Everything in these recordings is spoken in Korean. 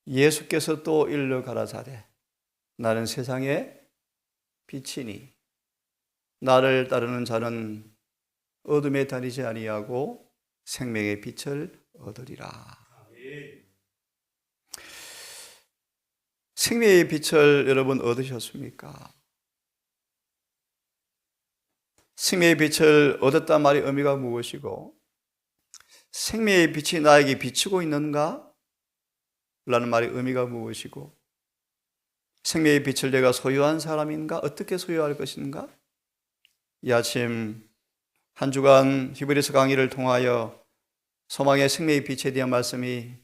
예수께서 또 일러 가라사대 나는 세상의 빛이니 나를 따르는 자는 어둠에 다니지 아니하고 생명의 빛을 얻으리라. 생명의 빛을 여러분 얻으셨습니까? 생명의 빛을 얻었단 말의 의미가 무엇이고 생명의 빛이 나에게 비추고 있는가? 라는 말의 의미가 무엇이고 생명의 빛을 내가 소유한 사람인가? 어떻게 소유할 것인가? 이 아침 한 주간 히브리서 강의를 통하여 소망의 생명의 빛에 대한 말씀이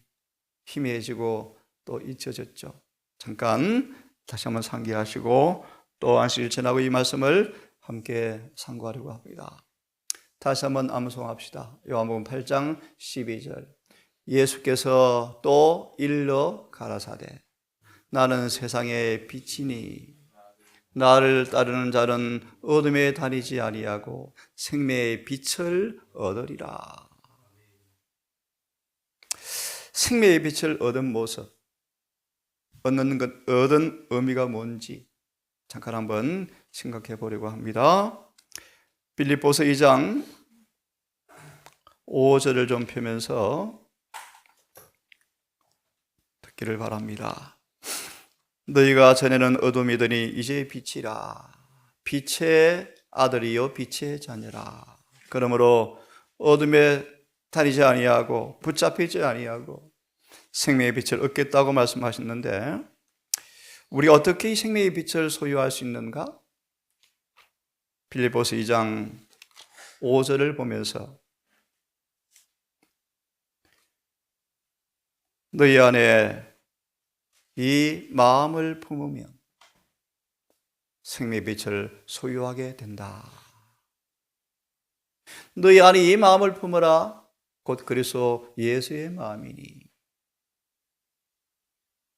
희미해지고 또 잊혀졌죠. 잠깐 다시 한번 상기하시고 또 안식일 지나고 이 말씀을 함께 상고하려고 합니다. 다시 한번 암송합시다. 요한복음 8장 12절 예수께서 또 일러 가라사대 나는 세상의 빛이니 나를 따르는 자는 어둠에 다니지 아니하고 생명의 빛을 얻으리라. 생명의 빛을 얻은 모습, 얻은 의미가 뭔지 잠깐 한번 생각해 보려고 합니다. 빌립보서 2장 5절을 좀 펴면서 듣기를 바랍니다. 너희가 전에는 어둠이더니 이제 빛이라. 빛의 아들이요 빛의 자녀라. 그러므로 어둠에 다니지 아니하고 붙잡히지 아니하고 생명의 빛을 얻겠다고 말씀하셨는데 우리가 어떻게 이 생명의 빛을 소유할 수 있는가? 빌립보서 2장 5절을 보면서 너희 안에 이 마음을 품으면 생명의 빛을 소유하게 된다. 너희 안에 이 마음을 품으라. 곧 그리스도 예수의 마음이니.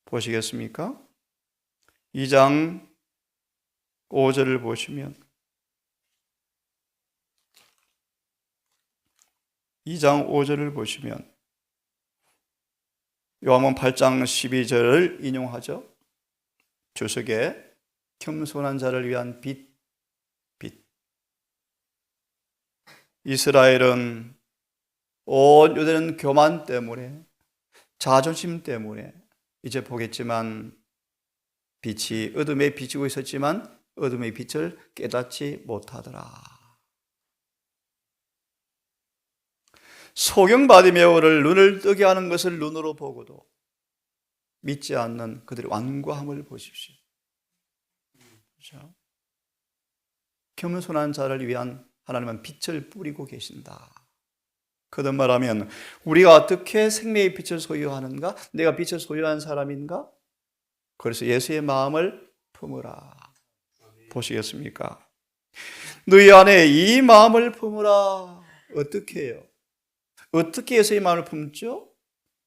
보시겠습니까? 2장 5절을 보시면 2장 5절을 보시면 요한복음 8장 12절을 인용하죠. 주석에 겸손한 자를 위한 빛. 이스라엘은 온 유대는 교만 때문에 자존심 때문에 이제 보겠지만 빛이 어둠에 비치고 있었지만 어둠의 빛을 깨닫지 못하더라. 소경받으며 그를 눈을 뜨게 하는 것을 눈으로 보고도 믿지 않는 그들의 완고함을 보십시오. 그렇죠? 겸손한 자를 위한 하나님은 빛을 뿌리고 계신다. 그런 말하면 우리가 어떻게 생명의 빛을 소유하는가? 내가 빛을 소유한 사람인가? 그래서 예수의 마음을 품으라. 보시겠습니까? 너희 안에 이 마음을 품으라. 어떻게 해요? 어떻게 예수의 마음을 품죠?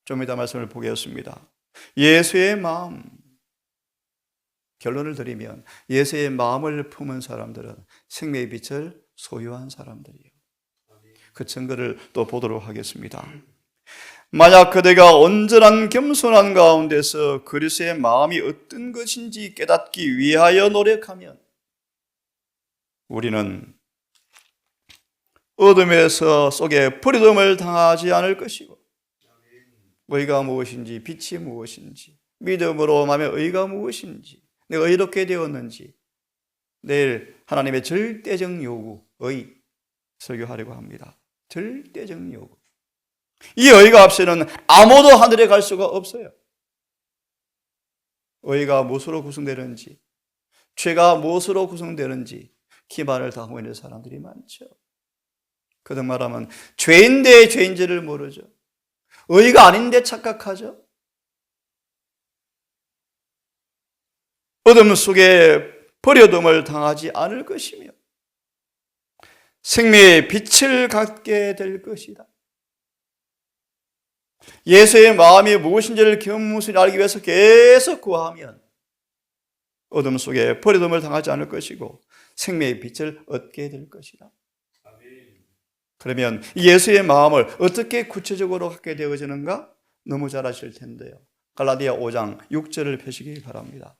좀 이따 말씀을 보겠습니다. 예수의 마음. 결론을 드리면 예수의 마음을 품은 사람들은 생명의 빛을 소유한 사람들이에요. 그 증거를 또 보도록 하겠습니다. 만약 그대가 온전한 겸손한 가운데서 그리스도의 마음이 어떤 것인지 깨닫기 위하여 노력하면 우리는 어둠에서 속에 버림을 당하지 않을 것이고 의가 무엇인지 빛이 무엇인지 믿음으로 마음의 의가 무엇인지 내가 의롭게 되었는지 내일 하나님의 절대적 요구 의 설교하려고 합니다. 절대적 요구. 이 의가 없이는 아무도 하늘에 갈 수가 없어요. 의가 무엇으로 구성되는지 죄가 무엇으로 구성되는지 기만을 당하고 있는 사람들이 많죠. 그런 말하면 죄인데 죄인지를 모르죠. 의가 아닌데 착각하죠. 어둠 속에 버려둠을 당하지 않을 것이며 생명의 빛을 갖게 될 것이다. 예수의 마음이 무엇인지를 겸손히 알기 위해서 계속 구하면 어둠 속에 버려둠을 당하지 않을 것이고 생명의 빛을 얻게 될 것이다. 그러면 예수의 마음을 어떻게 구체적으로 갖게 되어지는가? 너무 잘 아실 텐데요. 갈라디아 5장 6절을 펴시기 바랍니다.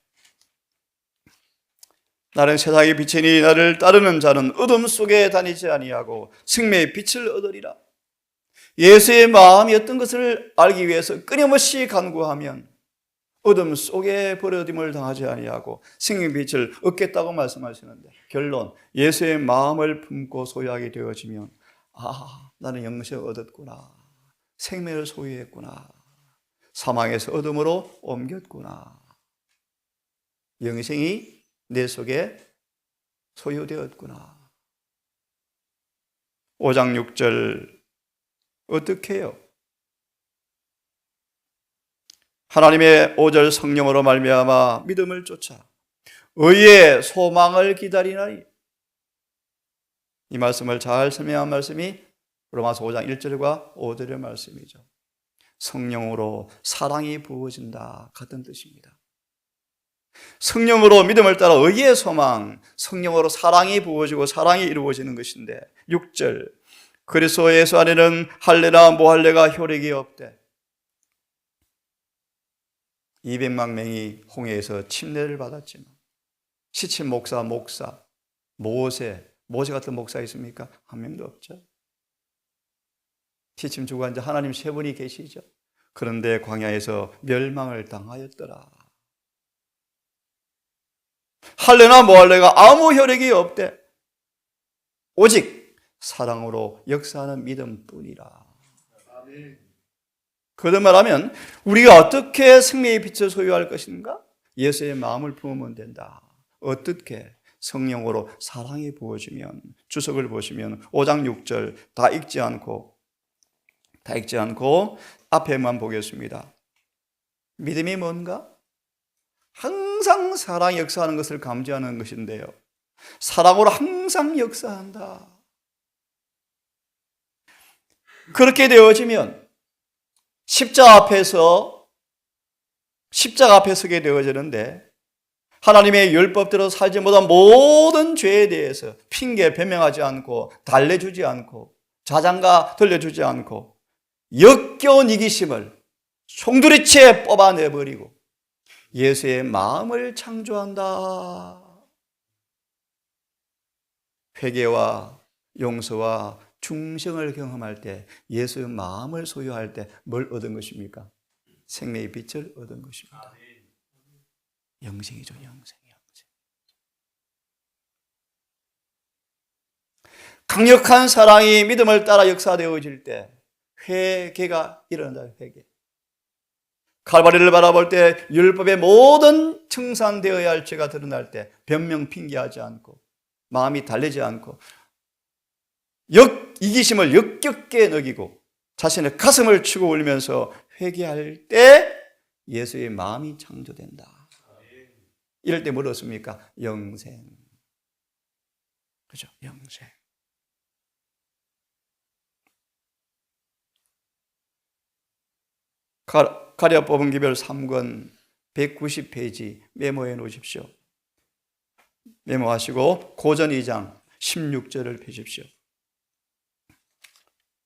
나는 세상의 빛이니 나를 따르는 자는 어둠 속에 다니지 아니하고 생명의 빛을 얻으리라. 예수의 마음이 어떤 것을 알기 위해서 끊임없이 간구하면 어둠 속에 버려짐을 당하지 아니하고 생명의 빛을 얻겠다고 말씀하시는데, 결론, 예수의 마음을 품고 소유하게 되어지면 나는 영생을 얻었구나, 생명을 소유했구나, 사망에서 어둠으로 옮겼구나, 영생이 내 속에 소유되었구나. 5장 6절 어떻게 해요? 하나님의 5절 성령으로 말미암아 믿음을 쫓아 의의 소망을 기다리나니. 이 말씀을 잘 설명한 말씀이 로마서 5장 1절과 5절의 말씀이죠. 성령으로 사랑이 부어진다 같은 뜻입니다. 성령으로 믿음을 따라 의의 소망, 성령으로 사랑이 부어지고 사랑이 이루어지는 것인데, 6절 그리스도 예수 안에는 할례나 무할례가 효력이 없되 200만 명이 홍해에서 침례를 받았지만 시친 목사, 모세 같은 목사 있습니까? 한 명도 없죠. 시침 주관자 하나님 세 분이 계시죠. 그런데 광야에서 멸망을 당하였더라. 할례나 무할례가 아무 효력이 없대. 오직 사랑으로 역사하는 믿음뿐이라. 그런 말하면 우리가 어떻게 생명의 빛을 소유할 것인가? 예수의 마음을 품으면 된다. 어떻게? 성령으로 사랑이 부어지면, 주석을 보시면 5장 6절 다 읽지 않고 앞에만 보겠습니다. 믿음이 뭔가? 항상 사랑이 역사하는 것을 감지하는 것인데요, 사랑으로 항상 역사한다. 그렇게 되어지면 십자가 앞에 서게 되어지는데, 하나님의 율법대로 살지 못한 모든 죄에 대해서 핑계 변명하지 않고, 달래주지 않고, 자장가 들려주지 않고, 역겨운 이기심을 송두리째 뽑아내버리고 예수의 마음을 창조한다. 회개와 용서와 중생을 경험할 때, 예수의 마음을 소유할 때 뭘 얻은 것입니까? 생명의 빛을 얻은 것입니다. 영생이죠, 영생. 강력한 사랑이 믿음을 따라 역사되어질 때 회개가 일어난다. 회개. 칼바리를 바라볼 때 율법의 모든 청산되어야 할 죄가 드러날 때 변명 핑계하지 않고, 마음이 달래지 않고, 이기심을 역겹게 여기고 자신의 가슴을 치고 울면서 회개할 때 예수의 마음이 창조된다. 이럴 때 뭘 얻습니까? 영생. 그죠? 영생. 가랴 뽑은 기별 3권 190페이지 메모해 놓으십시오. 메모하시고 고전 2장 16절을 펴십시오.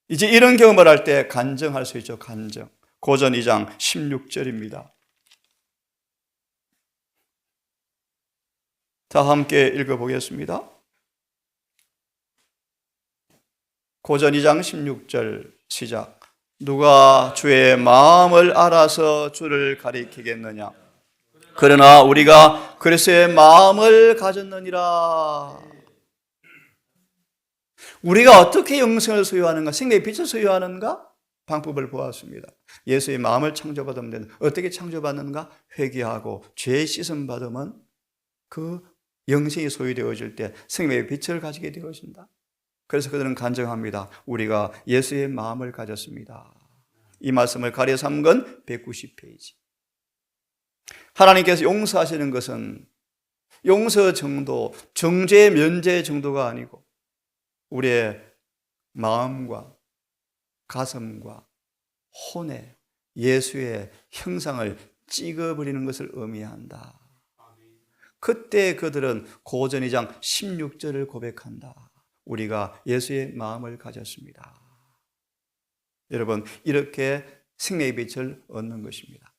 이제 이런 경험을 할 때 간증할 수 있죠. 간증. 고전 2장 16절입니다. 다 함께 읽어보겠습니다. 고전 2장 16절 시작. 누가 주의 마음을 알아서 주를 가리키겠느냐? 그러나 우리가 그리스도의 마음을 가졌느니라. 우리가 어떻게 영생을 소유하는가, 생명의 빛을 소유하는가? 방법을 보았습니다. 예수의 마음을 창조받으면 된다. 어떻게 창조받는가? 회개하고 죄 씻음 받으면 그 영생이 소유되어질 때 생명의 빛을 가지게 되어진다. 그래서 그들은 간증합니다. 우리가 예수의 마음을 가졌습니다. 이 말씀을 가랴 3권 190페이지. 하나님께서 용서하시는 것은 용서 정도, 정죄 면제 정도가 아니고 우리의 마음과 가슴과 혼에 예수의 형상을 찍어버리는 것을 의미한다. 그때 그들은 고전 2장 16절을 고백한다. 우리가 예수의 마음을 가졌습니다. 여러분, 이렇게 생명의 빛을 얻는 것입니다.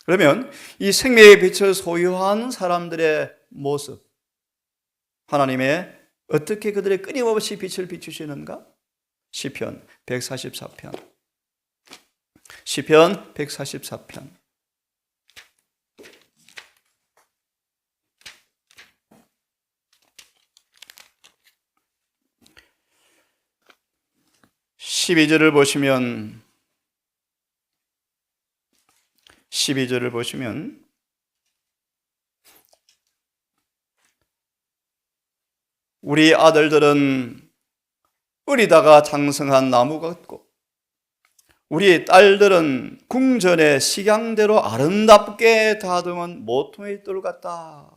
그러면 이 생명의 빛을 소유한 사람들의 모습, 하나님의 어떻게 그들의 끊임없이 빛을 비추시는가? 시편 144편. 시편 144편. (12절을) 보시면 우리 아들들은 어리다가 장성한 나무 같고 우리 딸들은 궁전의 식양대로 아름답게 다듬은 모퉁이 돌 같다.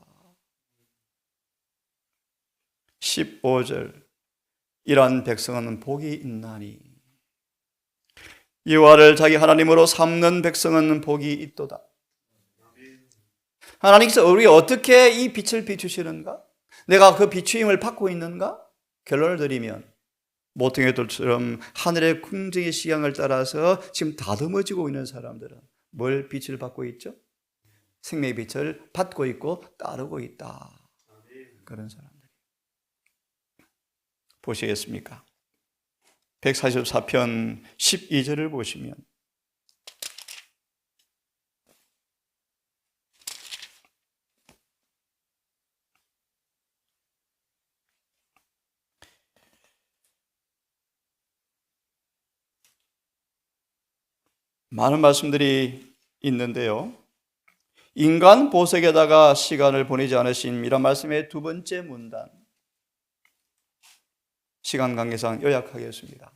15절. 이러한 백성은 복이 있나니 여호와를 자기 하나님으로 삼는 백성은 복이 있도다. 하나님께서 우리가 어떻게 이 빛을 비추시는가? 내가 그 비추임을 받고 있는가? 결론을 드리면 모퉁이 돌처럼 하늘의 궁정의 식양을 따라서 지금 다듬어지고 있는 사람들은 뭘 빛을 받고 있죠? 생명의 빛을 받고 있고 따르고 있다. 그런 사람들. 보시겠습니까? 144편 12절을 보시면 많은 말씀들이 있는데요. 인간 보석에다가 시간을 보내지 않으신 이런 말씀의 두 번째 문단, 시간 관계상 요약하겠습니다.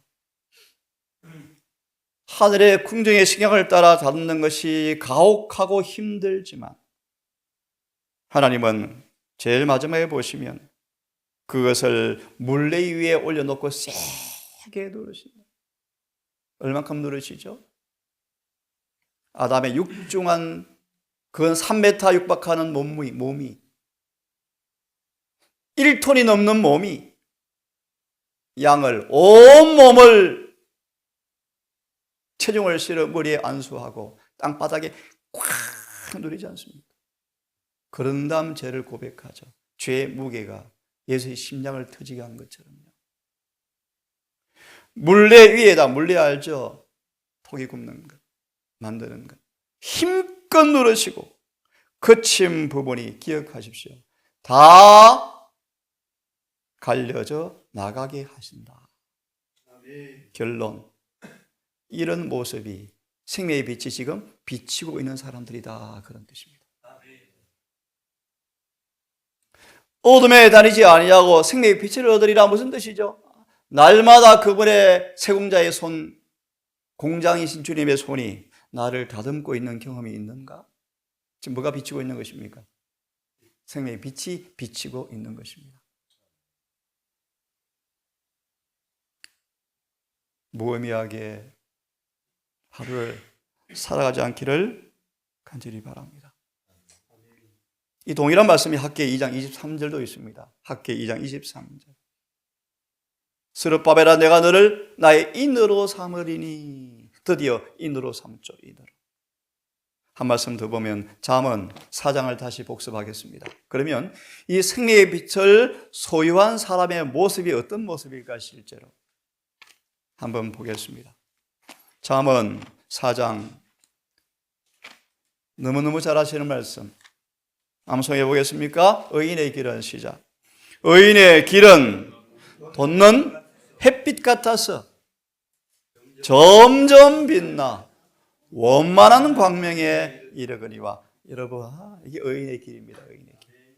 하늘의 궁정의 식양을 따라 다듬는 것이 가혹하고 힘들지만 하나님은 제일 마지막에 보시면 그것을 물레 위에 올려놓고 세게 누르신다. 얼만큼 누르시죠? 아담의 육중한 그건 3m 육박하는 몸이 1톤이 넘는 몸이 양을 온 몸을 체중을 실어 머리에 안수하고 땅바닥에 꽉 누리지 않습니까? 그런 다음 죄를 고백하죠. 죄의 무게가 예수의 심장을 터지게 한 것처럼요. 물레 위에다, 물레 알죠? 포기 굽는 것, 만드는 것. 힘껏 누르시고 거친 부분이 기억하십시오. 다 갈려져 나가게 하신다. 결론. 이런 모습이 생명의 빛이 지금 비치고 있는 사람들이다. 그런 뜻입니다. 어둠에 다니지 아니하고 생명의 빛을 얻으리라 무슨 뜻이죠? 날마다 그분의 세공자의 손, 공장이신 주님의 손이 나를 다듬고 있는 경험이 있는가? 지금 뭐가 비치고 있는 것입니까? 생명의 빛이 비치고 있는 것입니다. 무의미하게 하루를 살아가지 않기를 간절히 바랍니다. 이 동일한 말씀이 학개 2장 23절도 있습니다. 학개 2장 23절. 스룹바벨아 내가 너를 나의 인으로 삼으리니. 드디어 인으로 삼죠. 인으로. 한 말씀 더 보면 잠언 4장을 다시 복습하겠습니다. 그러면 이 생명의 빛을 소유한 사람의 모습이 어떤 모습일까 실제로 한번 보겠습니다. 잠언 4장 너무너무 잘 아시는 말씀 암송해 보겠습니까? 의인의 길은 시작. 의인의 길은 돋는 햇빛 같아서 점점 빛나 원만한 광명에 이르거니와. 여러분, 이게 의인의 길입니다. 의인의 길.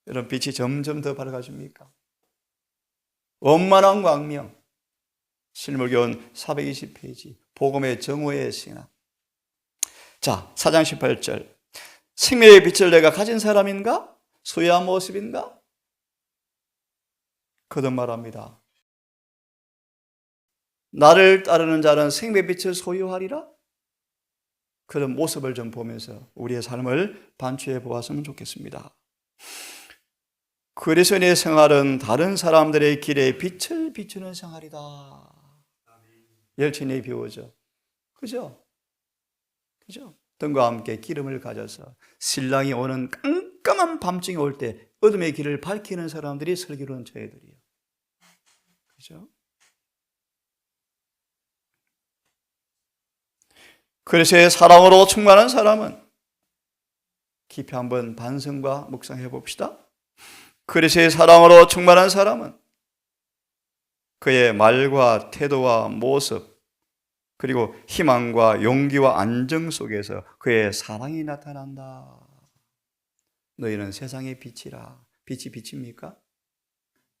여러분, 빛이 점점 더 밝아집니까? 원만한 광명. 실물교훈 420페이지 복음의 정오의 신학. 자, 4장 18절. 생명의 빛을 내가 가진 사람인가? 소유한 모습인가? 거듭말합니다. 나를 따르는 자는 생명의 빛을 소유하리라? 그런 모습을 좀 보면서 우리의 삶을 반추해 보았으면 좋겠습니다. 그리스도인의 생활은 다른 사람들의 길에 빛을 비추는 생활이다. 열친의 비유죠. 그죠? 등과 함께 기름을 가져서 신랑이 오는 깜깜한 밤중에 올 때 어둠의 길을 밝히는 사람들이 슬기로운 저희들이에요. 그렇죠? 그리스도의 사랑으로 충만한 사람은 깊이 한번 반성과 묵상해 봅시다. 그리스도의 사랑으로 충만한 사람은 그의 말과 태도와 모습, 그리고 희망과 용기와 안정 속에서 그의 사랑이 나타난다. 너희는 세상의 빛이라. 빛이 빛입니까?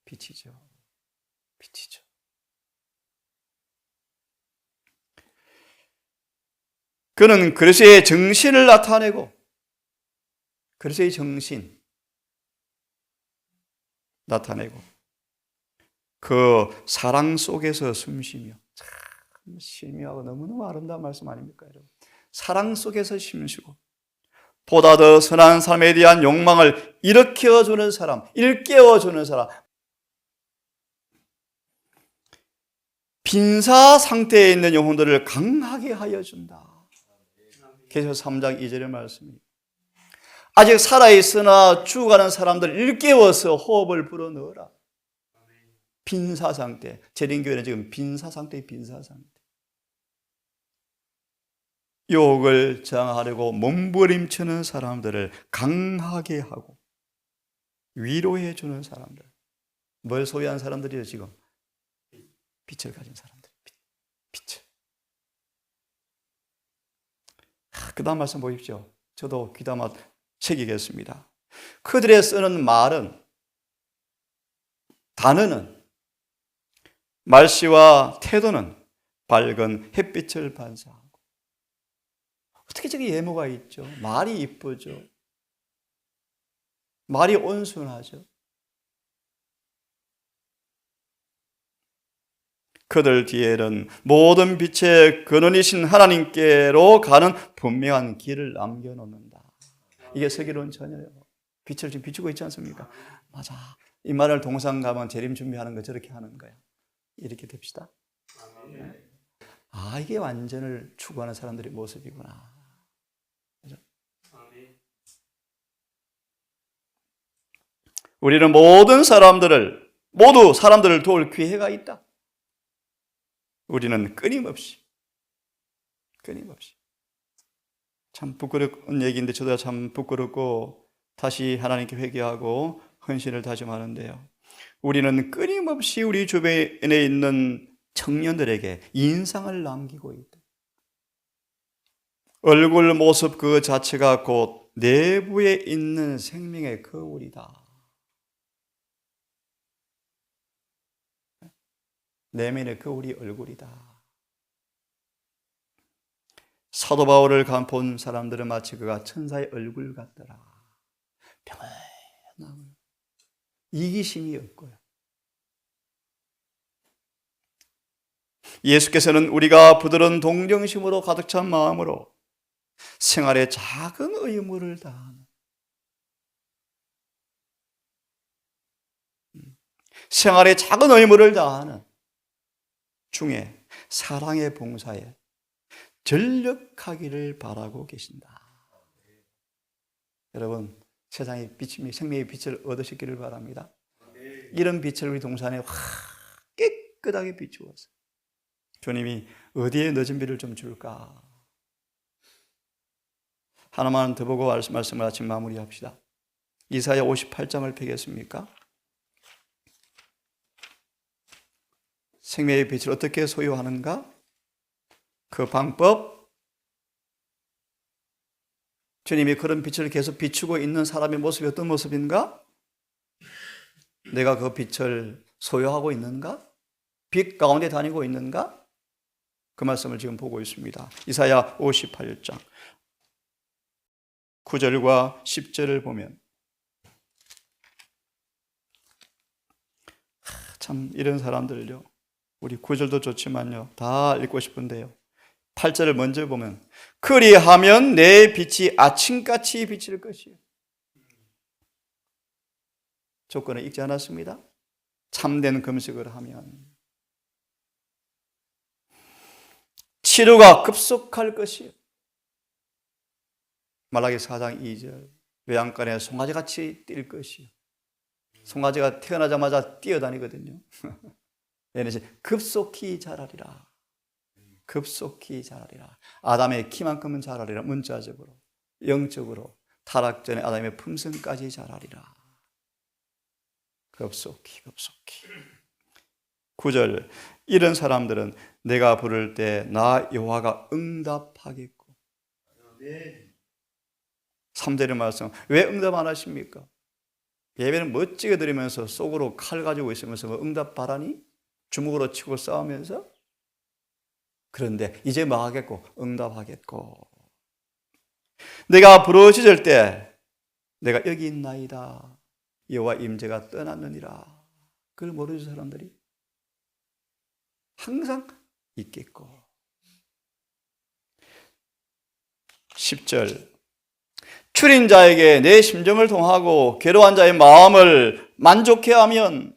빛이죠. 빛이죠. 그는 그리스도의 정신을 나타내고 그리스도의 정신 나타내고 그 사랑 속에서 숨쉬며, 참 신묘하고 너무너무 아름다운 말씀 아닙니까, 여러분? 사랑 속에서 숨쉬고 보다 더 선한 삶에 대한 욕망을 일으켜주는 사람, 일깨워주는 사람, 빈사 상태에 있는 영혼들을 강하게 하여 준다. 계시록 3장 2절의 말씀입니다. 아직 살아있으나 죽어가는 사람들을 일깨워서 호흡을 불어넣어라. 빈사 상태. 재림교회는 지금 빈사 상태에 빈사 상태. 유혹을 저항하려고 몸부림치는 사람들을 강하게 하고 위로해 주는 사람들. 뭘 소유한 사람들이에요, 지금? 빛을 가진 사람들. 빛을. 그 다음 말씀 보십시오. 저도 귀담아 새기겠습니다. 그들의 쓰는 말은, 단어는, 말씨와 태도는 밝은 햇빛을 반사하고. 어떻게 저게 예모가 있죠? 말이 이쁘죠. 말이 온순하죠. 그들 뒤에는 모든 빛의 근원이신 하나님께로 가는 분명한 길을 남겨놓는다. 이게 슬기로운 자녀예요. 빛을 지금 비추고 있지 않습니까? 맞아. 이 말을 동상 가면 재림 준비하는 거 저렇게 하는 거야. 이렇게 됩시다. 아, 이게 완전을 추구하는 사람들의 모습이구나. 그죠? 우리는 모든 사람들을 도울 기회가 있다. 우리는 끊임없이 참 부끄러운 얘기인데 저도 참 부끄럽고 다시 하나님께 회개하고 헌신을 다짐하는데요. 우리는 끊임없이 우리 주변에 있는 청년들에게 인상을 남기고 있다. 얼굴 모습 그 자체가 곧 내부에 있는 생명의 거울이다. 내면의 거울이 얼굴이다. 사도 바울을 본 사람들은 마치 그가 천사의 얼굴 같더라. 평안하고 이기심이 없고요. 예수께서는 우리가 부드러운 동정심으로 가득 찬 마음으로 생활에 작은 의무를 다하는, 생활에 작은 의무를 다하는 중에 사랑의 봉사에 전력하기를 바라고 계신다. 여러분, 세상의 빛이 생명의 빛을 얻으시기를 바랍니다. 이런 빛을 우리 동산에 깨끗하게 비추어서 주님이 어디에 늦은 비를 좀 줄까? 하나만 더 보고 말씀을 아침 마무리합시다. 이사야 58장을 펴겠습니까? 생명의 빛을 어떻게 소유하는가? 그 방법, 주님이 그런 빛을 계속 비추고 있는 사람의 모습이 어떤 모습인가? 내가 그 빛을 소유하고 있는가? 빛 가운데 다니고 있는가? 그 말씀을 지금 보고 있습니다. 이사야 58장 9절과 10절을 보면 참 이런 사람들요, 우리 9절도 좋지만요, 다 읽고 싶은데요, 8절을 먼저 보면 그리하면 내 빛이 아침같이 비칠 것이요. 조건을 읽지 않았습니다. 참된 금식을 하면 치료가 급속할 것이요. 말라기 4장 2절 외양간에 송아지같이 뛸 것이요. 송아지가 태어나자마자 뛰어다니거든요. 얘는 이제 급속히 자라리라. 급속히 자라리라. 아담의 키만큼은 자라리라. 문자적으로, 영적으로 타락 전에 아담의 품성까지 자라리라. 급속히. 9절 이런 사람들은 내가 부를 때 나 여호와가 응답하겠고. 3절의 말씀 왜 응답 안 하십니까? 예배는 멋지게 드리면서 속으로 칼 가지고 있으면서 응답 바라니? 주먹으로 치고 싸우면서? 그런데 이제 뭐 하겠고? 응답하겠고. 내가 부르짖을 때 내가 여기 있나이다. 여호와 임재가 떠났느니라. 그걸 모르는 사람들이 항상 있겠고. 10절 추린 자에게 내 심정을 통하고 괴로운 자의 마음을 만족해 하면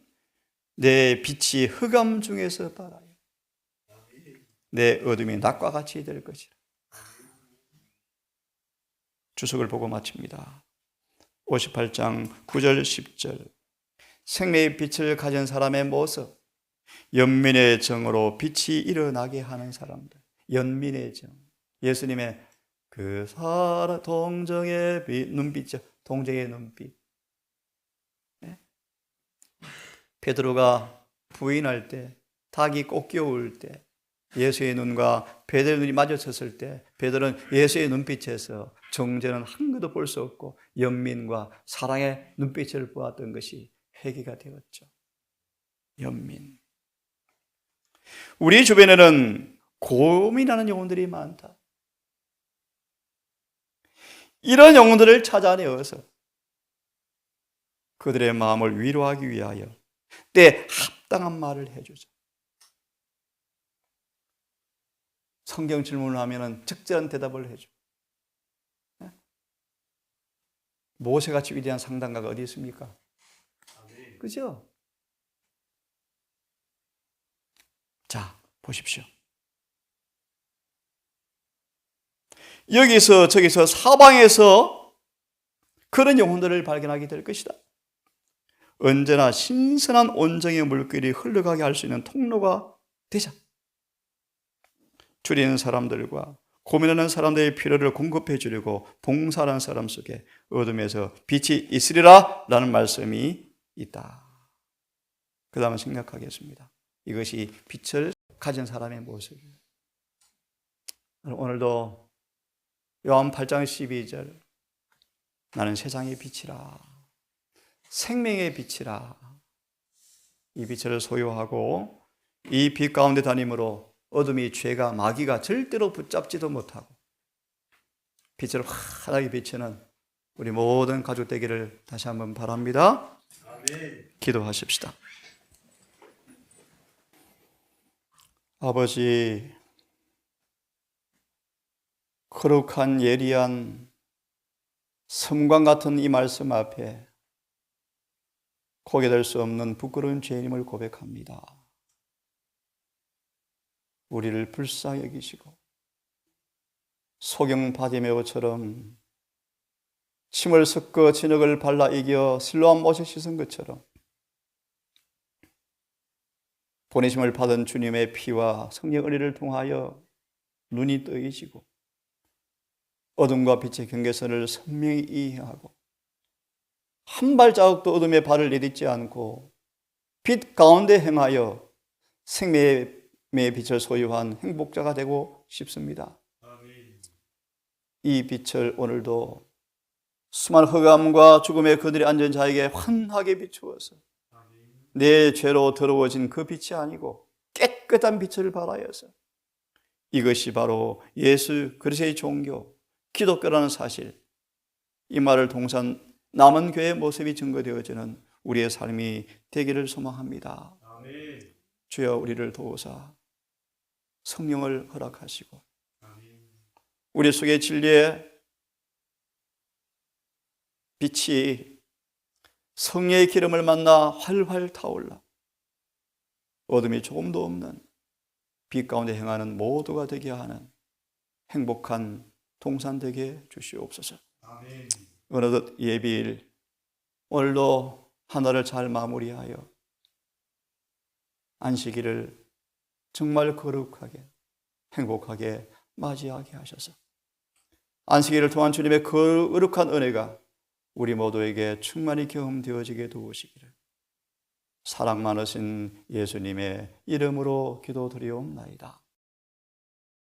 내 빛이 흑암 중에서 발하여 내 어둠이 낮과 같이 될 것이라. 주석을 보고 마칩니다. 58장 9절 10절 생명의 빛을 가진 사람의 모습, 연민의 정으로 빛이 일어나게 하는 사람들. 연민의 정, 예수님의 그 사랑 동정의 눈빛이죠. 동정의 눈빛. 네? 베드로가 부인할 때, 닭이 꼭 끼어올 때, 예수의 눈과 베드로의 눈이 마주쳤을 때 베드로는 예수의 눈빛에서 정죄는 한 것도 볼 수 없고 연민과 사랑의 눈빛을 보았던 것이 회개가 되었죠. 연민. 우리 주변에는 고민하는 영혼들이 많다. 이런 영혼들을 찾아내어서 그들의 마음을 위로하기 위하여 때 합당한 말을 해주죠. 성경 질문을 하면 적절한 대답을 해줘. 모세같이 위대한 상담가가 어디 있습니까? 그죠? 자, 보십시오. 여기서 저기서 사방에서 그런 영혼들을 발견하게 될 것이다. 언제나 신선한 온정의 물길이 흘러가게 할 수 있는 통로가 되자. 줄이는 사람들과 고민하는 사람들의 필요를 공급해 주려고 봉사하는 사람 속에 어둠에서 빛이 있으리라 라는 말씀이 있다. 그 다음은 생략하겠습니다. 이것이 빛을 가진 사람의 모습이에요. 오늘도 요한 8장 12절 나는 세상의 빛이라 생명의 빛이라 이 빛을 소유하고 이 빛 가운데 다님으로 어둠이 죄가 마귀가 절대로 붙잡지도 못하고 빛을 환하게 비치는 우리 모든 가족 되기를 다시 한번 바랍니다. 아멘. 기도하십시다. 아버지, 거룩한 예리한 섬광 같은 이 말씀 앞에 고개될 수 없는 부끄러운 죄인임을 고백합니다. 우리를 불쌍히 여기시고 소경 바디메오처럼 침을 섞어 진흙을 발라 이겨 실로암 못에 씻은 것처럼 보내심을 받은 주님의 피와 성령 은혜를 통하여 눈이 뜨이시고 어둠과 빛의 경계선을 선명히 이해하고 한 발자국도 어둠의 발을 내딛지 않고 빛 가운데 행하여 생명의 빛을 소유한 행복자가 되고 싶습니다. 이 빛을 오늘도 수많은 흑암과 죽음의 그들이 앉은 자에게 환하게 비추어서 내 죄로 더러워진 그 빛이 아니고 깨끗한 빛을 발하여서 이것이 바로 예수 그리스도의 종교 기독교라는 사실, 이 말을 동산 남은 교회의 모습이 증거되어지는 우리의 삶이 되기를 소망합니다. 아멘. 주여 우리를 도우사 성령을 허락하시고 아멘. 우리 속의 진리의 빛이 성령의 기름을 만나 활활 타올라 어둠이 조금도 없는 빛 가운데 행하는 모두가 되게 하는 행복한 동산되게 주시옵소서. 어느덧 예비일, 오늘도 하나를 잘 마무리하여 안식일을 정말 거룩하게 행복하게 맞이하게 하셔서 안식일을 통한 주님의 거룩한 은혜가 우리 모두에게 충만히 경험되어지게 도우시기를 사랑 많으신 예수님의 이름으로 기도드리옵나이다.